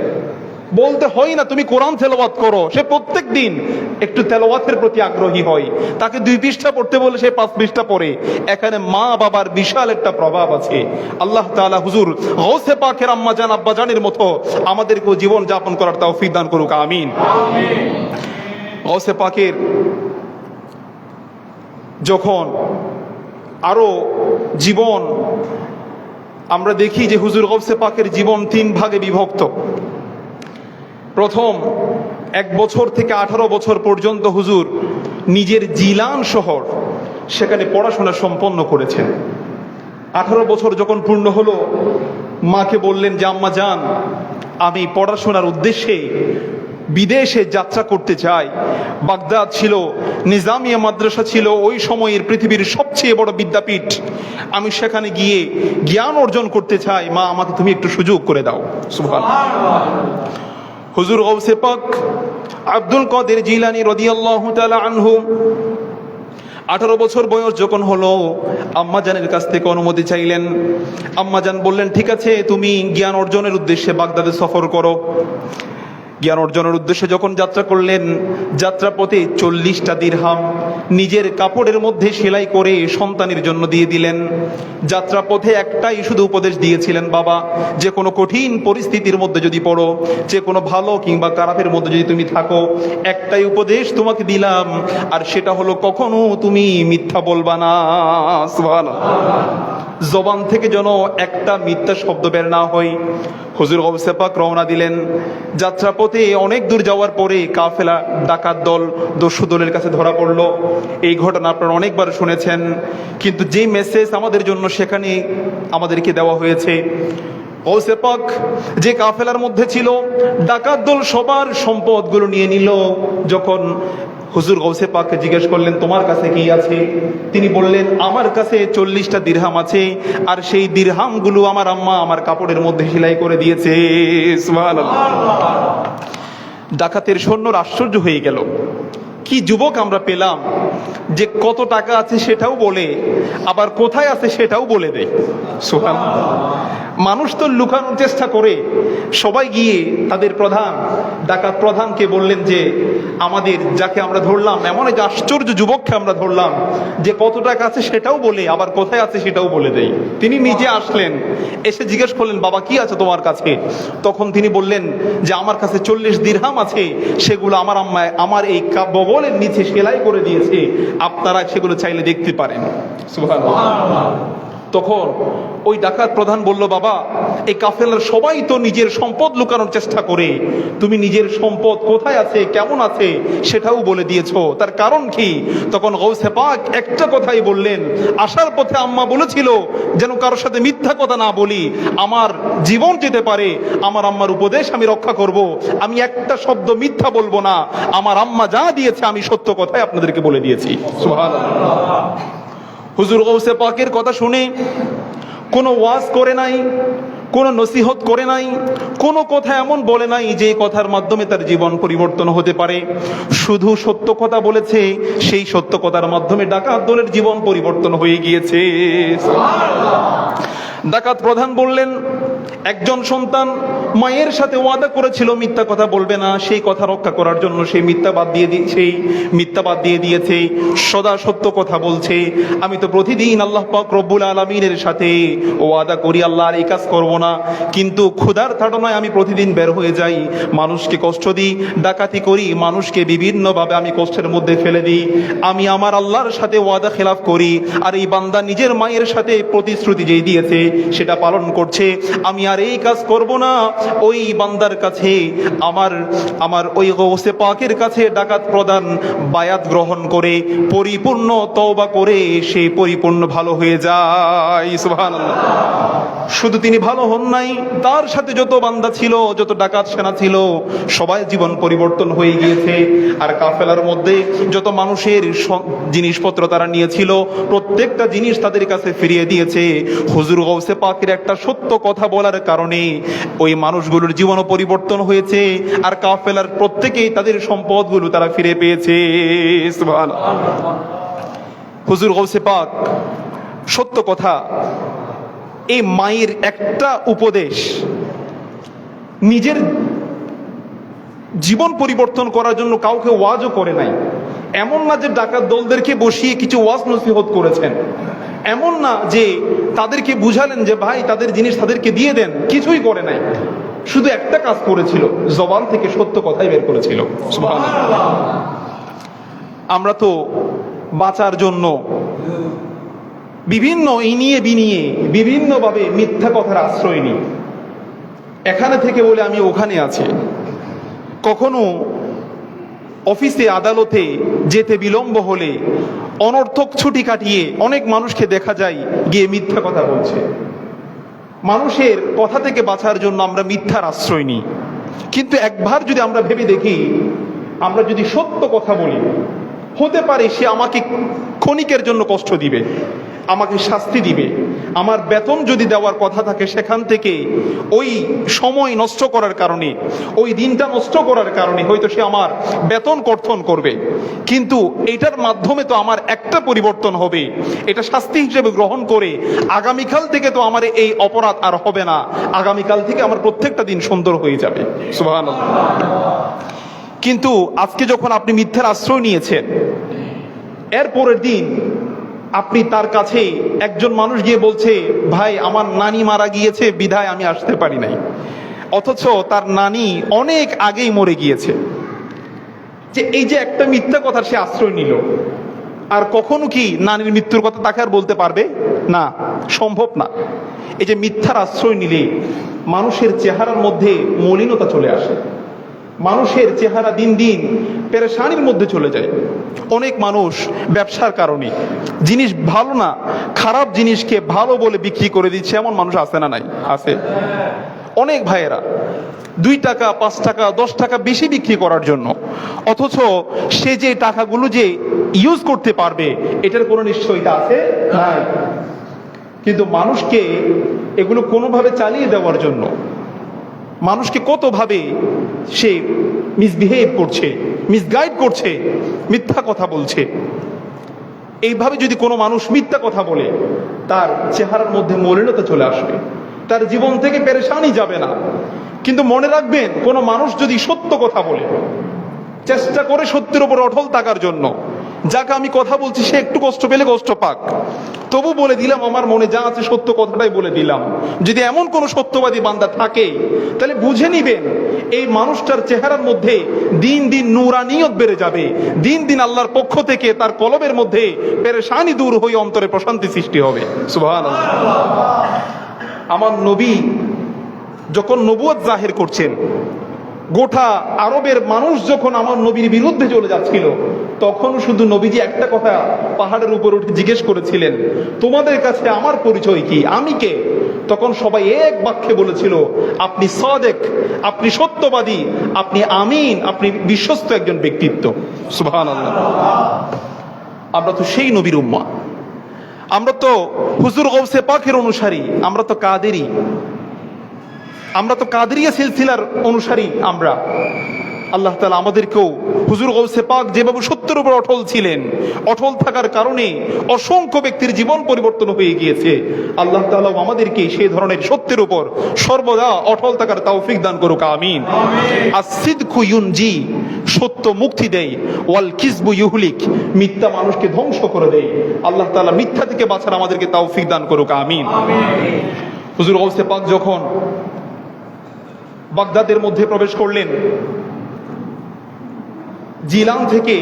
বলতে হয় না তুমি কোরআন তেলাওয়াত করো, সে প্রত্যেক দিন একটু তেলাওয়াতের প্রতি আগ্রহী হয়। তাকে 2 পৃষ্ঠা পড়তে বলে সে 5 পৃষ্ঠা পড়ে। এখানে মা বাবার বিশাল একটা প্রভাব আছে। আল্লাহ তাআলা হুজুর গৌসে পাকের আম্মা জান আব্বা জানের মতো আমাদেরকেও জীবন যাপন করার তৌফিক দান করুক, আমিন। গৌসে পাকের যখন আরো জীবন আমরা দেখি যে হুজুর গৌসে পাকের জীবন 3 ভাগে বিভক্ত। প্রথম 1 বছর থেকে 18 বছর পর্যন্ত হুজুর নিজের জিলান শহর সেখানে পড়াশোনা সম্পন্ন করেছেন। 18 বছর যখন পূর্ণ হলো, মাকে বললেন যে আম্মা জান আমি পড়াশোনার উদ্দেশ্যে বিদেশে যাত্রা করতে চাই। বাগদাদ ছিল, নিজামিয়া মাদ্রাসা ছিল ওই সময়ের পৃথিবীর সবচেয়ে বড় বিদ্যাপীঠ। আমি সেখানে গিয়ে জ্ঞান অর্জন করতে চাই, মা আমাকে তুমি একটু সুযোগ করে দাও। সুবহানাল্লাহ। হুজুর গৌসে পাক আব্দুল কাদের জিলানী রাদিয়াল্লাহু তাআলা আনহু 18 বছর বয়স যখন হলো, আম্মাজানের কাছ থেকে অনুমতি চাইলেন। আম্মাজান বললেন, ঠিক আছে, তুমি জ্ঞান অর্জনের উদ্দেশ্যে বাগদাদে সফর করো। জ্ঞান অর্জনের উদ্দেশ্যে যখন যাত্রা করলেন, যাত্রাপথে 40টা দিরহাম নিজের কাপড়ের মধ্যে সেলাই করে সন্তানের জন্য দিয়ে দিলেন। যাত্রাপথে একটাই শুধু উপদেশ দিয়েছিলেন, বাবা, যে কোনো কঠিন পরিস্থিতির মধ্যে যদি পড়ো, যে কোনো ভালো কিংবা খারাপের মধ্যে যদি তুমি থাকো, একটাই উপদেশ তোমাকে দিলাম, আর সেটা হলো কখনো তুমি মিথ্যা বলবা না। সুবহানাল্লাহ। জবান থেকে যেন একটা মিথ্যা শব্দ বের না হয়। হুজুর গৌসে পাক রওনা দিলেন। যাত্রাপথে অনেক দূর যাওয়ার পরে কাফেলা, ডাকাত দল, দস্যু দলের কাছে ধরা পড়লো। এই ঘটনা আপনারা অনেকবার শুনেছেন, কিন্তু যে মেসেজ আমাদের জন্য সেখানে আমাদেরকে দেওয়া হয়েছে, গৌসে পাক যে কাফেলার মধ্যে ছিল, ডাকাত দল সবার সম্পদগুলো নিয়ে নিল। যখন হুজুর গৌসে পাককে জিজ্ঞেস করলেন, তোমার কাছে কি আছে? তিনি বললেন, আমার কাছে 40টা দিরহাম আছে, আর সেই দিরহামগুলো আমার আম্মা আমার কাপড়ের মধ্যে সেলাই করে দিয়েছে। সুবহানাল্লাহ। ডাকাতের সৈন্যরা আশ্চর্য হয়ে গেল, কি যুবক আমরা পেলাম যে কত টাকা আছে সেটাও বলে, আবার কোথায় আছে সেটাও বলে দেয়। সুবহানাল্লাহ। মানুষ তো লুকানোর চেষ্টা করে। সবাই গিয়ে তাদের প্রধান, ডাকাত প্রধানকে বললেন যে আমাদের যাকে আমরা ধরলাম, এমন এক আশ্চর্য যুবককে আমরা ধরলাম যে কত টাকা আছে সেটাও বলে, আবার কোথায় আছে সেটাও বলে দেয়। তিনি নিজে আসলেন, এসে জিজ্ঞেস করলেন, বাবা কি আছে তোমার কাছে? তখন তিনি বললেন যে আমার কাছে 40 দিরহাম আছে, সেগুলো আমার আম্মা আমার এই বগলের নিচে সেলাই করে দিয়েছে, আপনারা সেগুলো চাইলে দেখতে পারেন। সুবহানাল্লাহ। তখন ওই ডাকাত প্রধান বলল, বাবা, এই কাফেলার সবাই তো নিজের সম্পদ লুকানোর চেষ্টা করে, তুমি নিজের সম্পদ কোথায় আছে, কেমন আছে সেটাও বলে দিয়েছো, তার কারণ কি? তখন গৌসে পাক একটা কথাই বললেন, আসার পথে আম্মা বলেছিল যেন কারোর সাথে মিথ্যা কথা না বলি, আমার জীবন যেতে পারে, আমার আম্মার উপদেশ আমি রক্ষা করব, আমি একটা শব্দ মিথ্যা বলবো না, আমার আম্মা যা দিয়েছে আমি সত্য কথাই আপনাদেরকে বলে দিয়েছি। সুবহানাল্লাহ। হুজুর গৌসে পাকের কথা শুনে কোনো ওয়াজ করে নাই, কোনো নসিহত করে নাই, কোনো কথা এমন বলে নাই যে কথার মাধ্যমে তার জীবন পরিবর্তন হতে পারে। শুধু সত্য কথা বলেছে, সেই সত্য কথার মাধ্যমে ডাকাত দলের জীবন পরিবর্তন হয়ে গিয়েছে। ডাকাত প্রধান বললেন, একজন সন্তান মায়ের সাথে ওয়াদা করেছিল মিথ্যা কথা বলবে না, সেই কথা রক্ষা করার জন্য সেই মিথ্যাবাদ দিয়ে দিয়েছে, সদা সত্য কথা বলছে। আমি তো প্রতিদিন আল্লাহ পাক রব্বুল আলামিনের সাথে ওয়াদা করি আল্লাহর এই কাজ করব না, কিন্তু ক্ষুধার তাড়নায় আমি প্রতিদিন বের হয়ে যাই, মানুষকে কষ্ট দিই, ডাকাতি করি, মানুষকে বিভিন্নভাবে আমি কষ্টের মধ্যে ফেলে দিই। আমি আমার আল্লাহর সাথে ওয়াদা খেলাফ করি, আর এই বান্দা নিজের মায়ের সাথে প্রতিশ্রুতি যেই দিয়েছে সেটা পালন করছে। আমি আর এই কাজ করব না। ওই বান্দার কাছে আমার ওই গৌসে পাকের কাছে ডাকাত প্রধান বায়াত গ্রহণ করে পরিপূর্ণ তওবা করে সে পরিপূর্ণ ভালো হয়ে যায়। সুবহানাল্লাহ। শুধু তিনি ভালো হন নাই, তার সাথে যত বান্দা ছিল, যত ডাকাত সেনা ছিল, সবাই জীবন পরিবর্তন হয়ে গিয়েছে। আর কাফেলার মধ্যে যত মানুষের জিনিসপত্র তারা নিয়েছিল, প্রত্যেকটা জিনিস তাদের কাছে ফিরিয়ে দিয়েছে। হুজুর গৌসে পাকের একটা সত্য কথা বলার কারণে ওই মানুষগুলোর জীবনও পরিবর্তন হয়েছে, আর কাফেলার প্রত্যেকেই তাদের সম্পদগুলো তারা ফিরে পেয়েছে। সুবহানাল্লাহ। হুজুর গৌসে পাক সত্য কথা, এই মায়ের একটা উপদেশ নিজের জীবন পরিবর্তন করার জন্য কাউকে ওয়াজও করে নাই। এমন না যে ডাকাত দলদেরকে বসিয়ে কিছু ওয়াজ নসিহত করেছেন, এমন না যে তাদেরকে বুঝালেন যে ভাই তাদের জিনিস তাদেরকে দিয়ে দেন, কিছুই করে নাই। শুধু একটা কাজ করেছিল, জবান থেকে সত্য কথাই বের করেছিল। সুবহানাল্লাহ। আমরা তো বাঁচার জন্য বিভিন্ন ইনিয়ে বিনিয়ে বিভিন্নভাবে মিথ্যা কথার আশ্রয় নিই। এখানে থেকে বলে আমি ওখানে আছি। কখনো অফিসে আদালতে যেতে বিলম্ব হলে অনর্থক ছুটি কাটিয়ে অনেক মানুষকে দেখা যায় গিয়ে মিথ্যা কথা বলছে। মানুষের কথা থেকে বাঁচার জন্য আমরা মিথ্যার আশ্রয় নিই। কিন্তু একবার যদি আমরা ভেবে দেখি, আমরা যদি সত্য কথা বলি, হতে পারে সে আমাকে ক্ষণিকের জন্য কষ্ট দিবে, আমাকে শাস্তি দিবে, আমার বেতন যদি দেওয়ার কথা থাকে সেখান থেকে ওই সময় নষ্ট করার কারণে, ওই দিনটা নষ্ট করার কারণে হয়তো সে আমার বেতন কর্তন করবে, কিন্তু এটার মাধ্যমে তো আমার একটা পরিবর্তন হবে, এটা শাস্তি হিসেবে গ্রহণ করে আগামীকাল থেকে তো আমার এই অপরাধ আর হবে না, আগামীকাল থেকে আমার প্রত্যেকটা দিন সুন্দর হয়ে যাবে। সুবহানাল্লাহ। কিন্তু আজকে যখন আপনি মিথ্যার আশ্রয় নিয়েছেন, এর পরের দিন আপনি তার কাছে একজন মানুষ গিয়ে বলছে, ভাই আমার নানি মারা গিয়েছে বিধায় আমি আসতে পারি নাই, অথচ তার নানি অনেক আগেই মরে গিয়েছে। যে এই যে একটা মিথ্যা কথা সে আশ্রয় নিল, আর কখনো কি নানির মৃত্যুর কথা তাকে আর বলতে পারবে না? সম্ভব না। এই যে মিথ্যার আশ্রয় নিলে মানুষের চেহারার মধ্যে মলিনতা চলে আসে, মানুষের চেহারা দিন দিন পেরেশানির মধ্যে চলে যায়। অনেক মানুষ ব্যবসার কারণে জিনিস ভালো না, খারাপ জিনিসকে ভালো বলে বিক্রি করে দিচ্ছে, এমন মানুষ আছে না নাই? আছে। অনেক ভাইয়েরা 2 টাকা 5 টাকা 10 টাকা বেশি বিক্রি করার জন্য, অথচ সে যে টাকাগুলো যে ইউজ করতে পারবে এটার কোনো নিশ্চয়তা আছে নাই। কিন্তু মানুষকে এগুলো কোনোভাবে চালিয়ে দেওয়ার জন্য মানুষকে কতভাবে সে মিসবিহেভ করছে, মিসগাইড করছে, মিথ্যা কথা বলছে। এইভাবে যদি কোনো মানুষ মিথ্যা কথা বলে, তার চেহারার মধ্যে মলিনতা চলে আসবে, তার জীবন থেকে পেরেশানি যাবে না। কিন্তু মনে রাখবেন, কোনো মানুষ যদি সত্য কথা বলে, চেষ্টা করে সত্যের উপর অটল থাকার জন্য, যাকে আমি কথা বলছি সে একটু কষ্ট পেলে কষ্ট পাক, তবু বলে দিলাম, আমার মনে যা আছে সত্য কথাটাই বলে দিলাম। যদি এমন কোন সত্যবাদী বান্দা থাকে, তাহলে বুঝে নিবেন এই মানুষটার চেহারার মধ্যে দিন দিন নূরানিয়ত বেড়ে যাবে, দিন দিন আল্লাহর পক্ষ থেকে তার কলবের মধ্যে পেরেশানি দূর হয়ে অন্তরে প্রশান্তি সৃষ্টি হবে। সুবহানাল্লাহ। আমার নবী যখন নবুয়ত জাহির করছেন, গোটা আরবের মানুষ যখন আমার নবীর বিরুদ্ধে চলে যাচ্ছিল, তখন শুধু নবীজি একটা কথা পাহাড়ের উপর উঠে জিজ্ঞেস করেছিলেন, তোমাদের কাছে আমার পরিচয় কি, আমি কে? তখন সবাই এক বাক্যে বলেছিল, আপনি সাদেক, আপনি সত্যবাদী, আপনি আমিন, আপনি বিশ্বস্ত একজন ব্যক্তিত্ব। সুবহানাল্লাহ। আমরা তো সেই নবীর উম্মাহ, আমরা তো হুজুর গৌসে পাকের অনুসারী, আমরা তো কাদেরী, আমরা তো কাদেরিয়া সিলসিলার অনুসারী। আমরা আল্লাহ তাআলা আমাদেরকেও হুজুর গৌসে পাক যেভাবে সত্যের উপর অটল ছিলেন, অটল থাকার কারণে অসংখ্য ব্যক্তির জীবন পরিবর্তন হয়ে গিয়েছে, আল্লাহ তাআলা আমাদেরকে সেই ধরনের সত্যের উপর সর্বদা অটল থাকার তৌফিক দান করুক। আমিন। আস-সিদকু ইউনজি, সত্য মুক্তি দেয়, ওয়াল কিযবু ইউহলিক, মিথ্যা মানুষকে ধ্বংস করে দেয়। আল্লাহ তাআলা মিথ্যা থেকে বাঁচার আমাদেরকে তৌফিক দান করুক। আমিন। হুজুর গৌসে পাক যখন বাগদাদের মধ্যে প্রবেশ করলেন, জিলান থেকে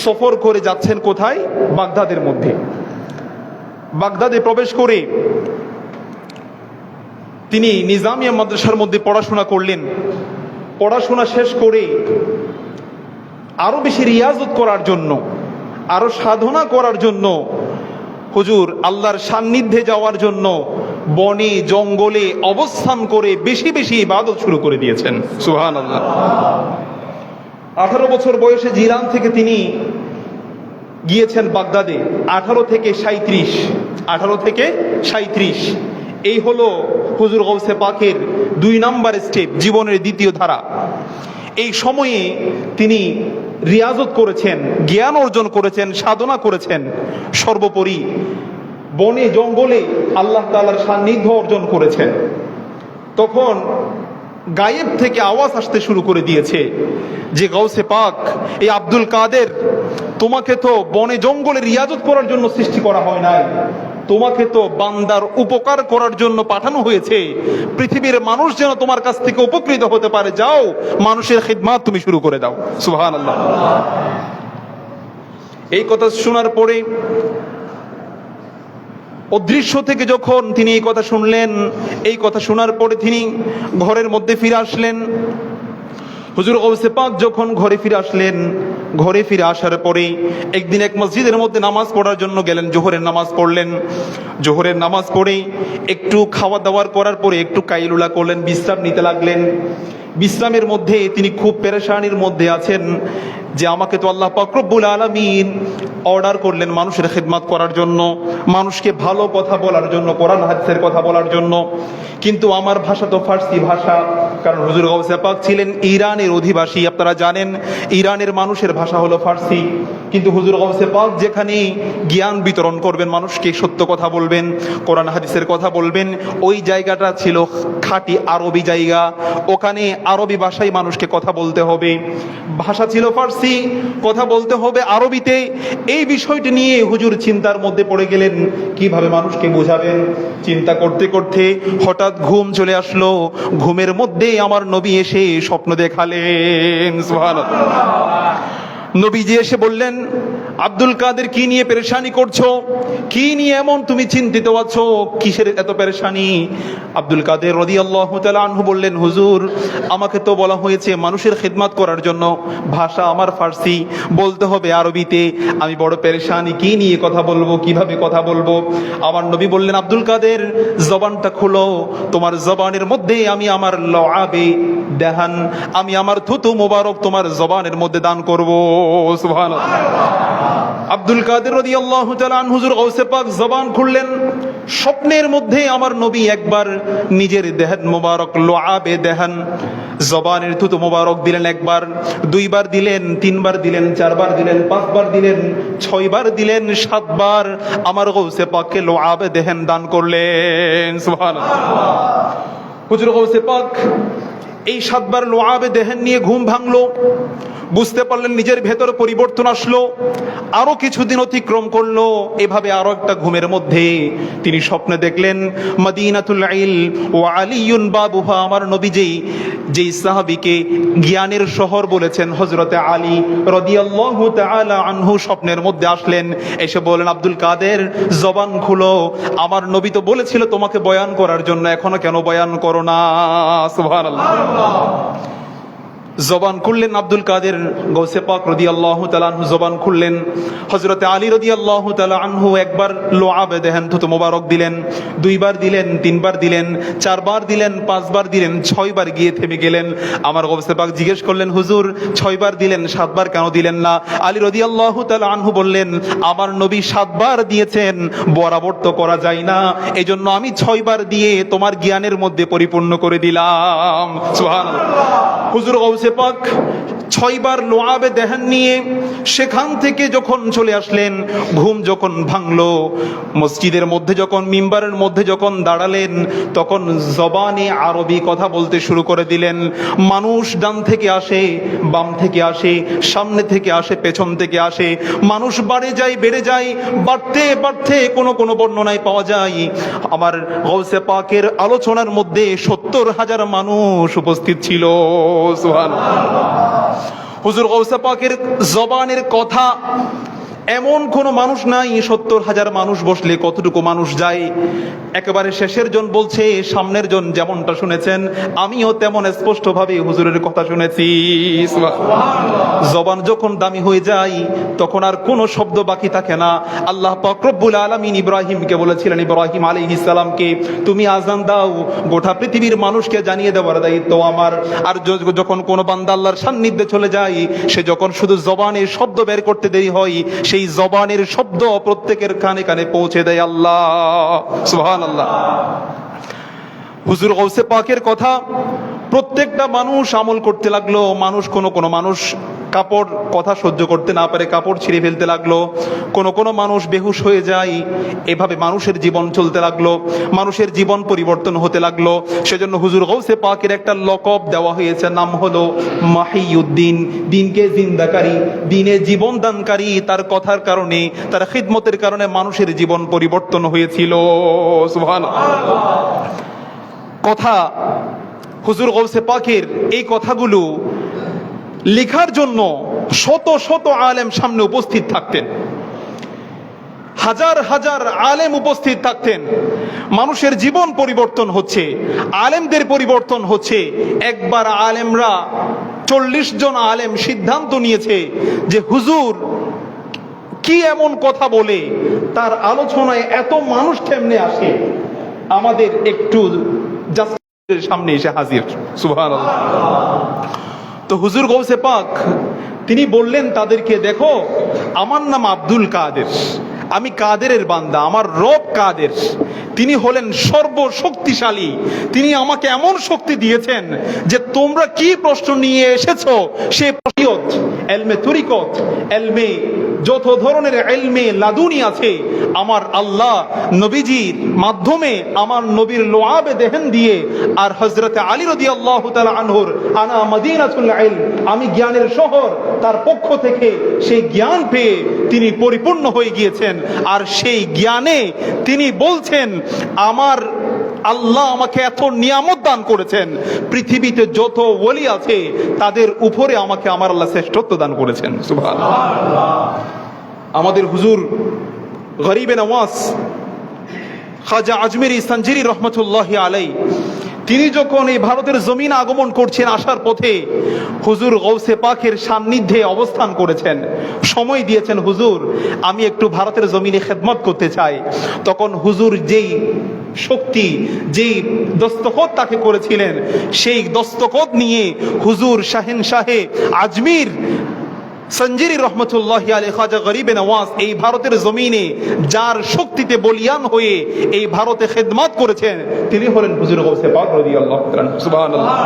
সফর করে যাচ্ছেন কোথায়? বাগদাদের মধ্যে। বাগদাদে প্রবেশ করে তিনি নিজামিয়া মাদ্রাসার মধ্যে পড়াশোনা করলেন। পড়াশোনা শেষ করে আরো বেশি রিয়াজত করার জন্য, আরো সাধনা করার জন্য, হুজুর আল্লাহর সান্নিধ্যে যাওয়ার জন্য বনে জঙ্গলে অবস্থান করে বেশি বেশি ইবাদত শুরু করে দিয়েছেন। সুবহানাল্লাহ। 18 বছর বয়সে জিলান থেকে তিনি গিয়েছেন বাগদাদে। 18 থেকে 37 এই হলো হুজুর গৌসে পাকের 2 নাম্বার স্টেপ, জীবনের দ্বিতীয় ধারা। এই সময়ে তিনি রিয়াজত করেছেন, জ্ঞান অর্জন করেছেন, সাধনা করেছেন, সর্বোপরি বনে জঙ্গলে আল্লাহ তাআলার সান্নিধ্য অর্জন করেছেন। তখন গায়েব থেকে আওয়াজ আসতে শুরু করে দিয়েছে যে গৌসে পাক, এই আব্দুল কাদের, তোমাকে তো বনে জঙ্গলে রিয়াজত করার জন্য সৃষ্টি করা হয় নাই, তোমাকে তো বান্দার উপকার করার জন্য পাঠানো হয়েছে, পৃথিবীর মানুষ যেন তোমার কাছ থেকে উপকৃত হতে পারে, যাও মানুষের খিদমত তুমি শুরু করে দাও। সুবহানাল্লাহ। এই কথা শোনার পরে, অদৃশ্য থেকে যখন তিনি এই কথা শুনলেন, এই কথা শোনার পরে তিনি ঘরের মধ্যে ফিরে আসলেন। হুজুর গৌসে পাক যখন ঘরে ফিরে আসলেন, ঘরে ফিরে আসার পরে একদিন এক মসজিদের মধ্যে নামাজ পড়ার জন্য গেলেন, জোহরের নামাজ পড়লেন। জোহরের নামাজ পড়ে একটু খাওয়া দাওয়ার করার পরে একটু কাইলুলা করলেন, বিশ্রাম নিতে লাগলেন। বিশ্রামের মধ্যে তিনি খুব পেরেশানির মধ্যে আছেন যে আমাকে তো আল্লাহ পাক রব্বুল আলামিন অর্ডার করলেন মানুষের খিদমত করার জন্য, মানুষকে ভালো কথা বলার জন্য, কোরআন হাদিসের কথা বলার জন্য, কিন্তু আমার ভাষা তো ফার্সি ভাষা। কারণ হুজুর গাউসে পাক ছিলেন ইরানের অধিবাসী, আপনারা জানেন ইরানের মানুষের ভাষা হলো ফার্সি। কিন্তু হুজুর গাউসে পাক যেখানে জ্ঞান বিতরণ করবেন, মানুষকে সত্য কথা বলবেন, কোরআন হাদিসের কথা বলবেন, ওই জায়গাটা ছিল খাঁটি আরবি জায়গা। ওখানে আরবি ভাষায় মানুষকে কথা বলতে হবে, ভাষা ছিল ফার্সি, কথা বলতে হবে আরবিতে। এই বিষয়টি নিয়ে হুজুর চিন্তার মধ্যে পড়ে গেলেন, কিভাবে মানুষকে বোঝাবেন। চিন্তা করতে করতে হঠাৎ ঘুম চলে আসলো। ঘুমের মধ্যে আমার নবী এসে স্বপ্ন দেখালেন। সুবহানাল্লাহ। নবীজি এসে বললেন, আব্দুল কাদের কি নিয়ে পেরেশানি করছো, কি নিয়ে এমন তুমি চিন্তিত আছো, কিসের এত পেরেশানি? আব্দুল কাদের রাদিয়াল্লাহু তাআলা আনহু বললেন, হুজুর আমাকে তো বলা হয়েছে মানুষের খিদমত করার জন্য, ভাষা আমার ফার্সি, বলতে হবে আরবিতে, আমি বড় পেরেশানি, কি নিয়ে কথা বলবো, কিভাবে কথা বলবো? আমার নবী বললেন, আব্দুল কাদের জবানটা খুলো, তোমার জবানের মধ্যে আমি আমার লআবে দেহান, আমি আমার থুতু মোবারক তোমার জবানের মধ্যে দান করব। সুবহানাল্লাহ। আব্দুল কাদের রাদিয়াল্লাহু তাআলা আনহু হুজুর গাউসে পাক জবান খুললেন। স্বপ্নের মধ্যে আমার নবী একবার নিজের দেহান মোবারক লআবে দেহান, জবানের থুতু মোবারক দিলেন, একবার, দুইবার দিলেন, তিনবার দিলেন, চারবার দিলেন, পাঁচবার দিলেন, ছয়বার দিলেন, সাতবার আমার গাউসে পাককে লআবে দেহান দান করলেন। সুবহানাল্লাহ। হুজুর গাউসে পাক এই সাতবার লআবে দেহান নিয়ে ঘুম ভাঙলো, বুঝতে পারলেন নিজের ভেতর পরিবর্তন আসলো। আরো কিছুদিন অতিক্রম করলো, এভাবে আরো একটা ঘুমের মধ্যে তিনি স্বপ্নে দেখলেন মদিনাতুল ইলম ওয়া আলিয়ুন বাবুহা, আমার নবী যেই সাহাবীকে জ্ঞানের শহর বলেছেন হযরতে আলী রাদিয়াল্লাহু তাআলা আনহু, স্বপ্নের মধ্যে আসলেন, এসে বলেন, আব্দুল কাদের জবান খুলো, আমার নবী তো বলেছিল তোমাকে বয়ান করার জন্য, এখনো কেন বয়ান করো না? সুবহানাল্লাহ। জবান খুললেন আব্দুল কাদের গাউসে পাক রাদিয়াল্লাহু তাআলা আনহু, জবান খুললেন। হযরতে আলী রাদিয়াল্লাহু তাআলা আনহু একবার লআবে দেহান থুতু মোবারক দিলেন, দুইবার দিলেন, তিনবার দিলেন, চারবার দিলেন, পাঁচবার দিলেন, ছয়বার গিয়ে থেমে গেলেন। আমার গাউসে পাক জিজ্ঞেস করলেন, হুজুর ছয়বার দিলেন, সাতবার কেন দিলেন না? আলী রাদিয়াল্লাহু তাআলা আনহু বললেন, আমার নবী সাতবার দিয়েছেন, বরাবর তো করা যায় না, এজন্য আমি ছয়বার দিয়ে তোমার জ্ঞানের মধ্যে পরিপূর্ণ করে দিলাম। সুবহানাল্লাহ। হুজুর গাউসে পাক ছয়বার লআবে দেহান নিয়ে সেখান থেকে যখন চলে আসলেন, ঘুম যখন ভাঙলো, মসজিদের মধ্যে যখন, মিম্বারের মধ্যে যখন দাঁড়ালেন, তখন জবানে আরবি কথা বলতে শুরু করে দিলেন। মানুষ ডান থেকে আসে, বাম থেকে আসে, সামনে থেকে আসে, পেছন থেকে আসে, মানুষ বাড়ে যায়, বেড়ে যায়, বাড়তে বাড়তে কোনো বর্ণনায় পাওয়া যায় আমার গাউসে পাকের আলোচনার মধ্যে 70,000 মানুষ উপস্থিত ছিল। সুবহানাল্লাহ। হুজুর গাউসে পাকের জবানের কথা এমন কোন মানুষ নাই, 70,000 মানুষ বসলে কতটুকু মানুষ যায়। একেবারে শেষের জন বলছে, সামনের জন যেমনটা শুনেছেন আমিও তেমন স্পষ্ট ভাবে হুজুরের কথা শুনেছি। জবান যখন দামি হয়ে যায় তখন আর কোনো শব্দ বাকি থাকে না। আল্লাহ পাক রব্বুল আলামিন ইব্রাহিমকে বলেছিলেন, ইব্রাহিম আলাইহিস সালামকে, তুমি আযান দাও, গোটা পৃথিবীর মানুষকে জানিয়ে দেওয়ার দায়িত্ব আমার। আর যখন কোনো বান্দা আল্লাহর সান্নিধ্যে চলে যায়, সে যখন শুধু জবানের শব্দ বের করতে দেরি হয়, সেই জবানের শব্দ প্রত্যেকের কানে কানে পৌঁছে দেয় আল্লাহ। সুবহানাল্লাহ। হুজুর গাউসে পাকের কথা প্রত্যেকটা মানুষ আমল করতে লাগলো। কোনো মানুষ কাপড় কথা সহ্য করতে না পারে, কাপড় ছিঁড়ে ফেলতে লাগলো। কোনো মানুষ বেহুশ হয়ে যায়। এভাবে মানুষের জীবন চলতে লাগলো, মানুষের জীবন পরিবর্তন হতে লাগলো। সেজন্য হুজুর গাউসে পাকের একটা লকব দেওয়া হয়েছে, নাম হলো মাহিউদ্দিন, দিনকে জিন্দাকারী, দিনে জীবন দানকারী। তার কথার কারণে, তার খিদমতের কারণে মানুষের জীবন পরিবর্তন হয়েছিল। সুবহানাল্লাহ। কথা হুজুর গাউসে পাকের এই কথাগুলো লেখার জন্য শত শত আলেম সামনে উপস্থিত থাকতেন, হাজার হাজার আলেম উপস্থিত থাকতেন। মানুষের জীবন পরিবর্তন হচ্ছে, আলেমদের পরিবর্তন হচ্ছে। একবার আলেমরা 40 জন আলেম সিদ্ধান্ত নিয়েছে যে হুজুর কি এমন কথা বলে, তার আলোচনায় এত মানুষ কেমনে আসে, আমাদের একটু জাস্টিসের সামনে এসে হাজির। সুবহানাল্লাহ। তো হুজুর গৌসে পাক তিনি বললেন তাদেরকে, দেখো আমার নাম আব্দুল কাদের, আমি কাদেরের বান্দা, আমার রব কাদের, তিনি হলেন সর্বশক্তিশালী, তিনি আমাকে এমন শক্তি দিয়েছেন যে তোমরা কি প্রশ্ন নিয়ে এসেছো সে প্রশ্নত, এলমে তরিকত, এলমে যত ধরনের এলমে লাদুনি আছে, আমার আল্লাহ নবীজির মাধ্যমে, আমার নবীর লোআবে দেহেন দিয়ে আর হযরতে আলী রাদিয়াল্লাহু তাআলা আনহুর আনা মদিনাতুল ইলম, আমি জ্ঞানের শহর, তার পক্ষ থেকে সেই জ্ঞান পেয়ে তিনি পরিপূর্ণ হয়ে গিয়েছেন। আর সেই জ্ঞানে তিনি বলছেন, আমার আল্লাহ আমাকে এত নিয়ামত দান করেছেন, পৃথিবীতে যত ওলি আছে তাদের উপরে আমাকে আমার আল্লাহ শ্রেষ্ঠত্ব দান করেছেন। সুবহানাল্লাহ। আমাদের হুজুর গরিবে নওয়াজ খাজা আজমেরি সঞ্জিরি রহমতুল্লাহি আলাই, তিনি যখন এই ভারতের জমিন আগমন করছেন, আসার পথে হুজুর গৌসে পাকের সান্নিধ্যে অবস্থান করেছেন, সময় দিয়েছেন, হুজুর আমি একটু ভারতের জমিনে খেদমত করতে চাই। তখন হুজুর যেই শক্তি, যেই দস্তখত তাকে করেছিলেন, সেই দস্তখত নিয়ে হুজুর শাহেনশাহে আজমির সঞ্জিরি রহমতুল্লাহি আলাইহি খাজা গরিবে নওয়াজ এই ভারতের জমিনে যার শক্তিতে বলিয়ান হয়ে এই ভারতে খেদমত করেছেন, তিনি হলেন হুজুর গৌসে পাক রাদিয়াল্লাহু তাআলা। সুবহানাল্লাহ।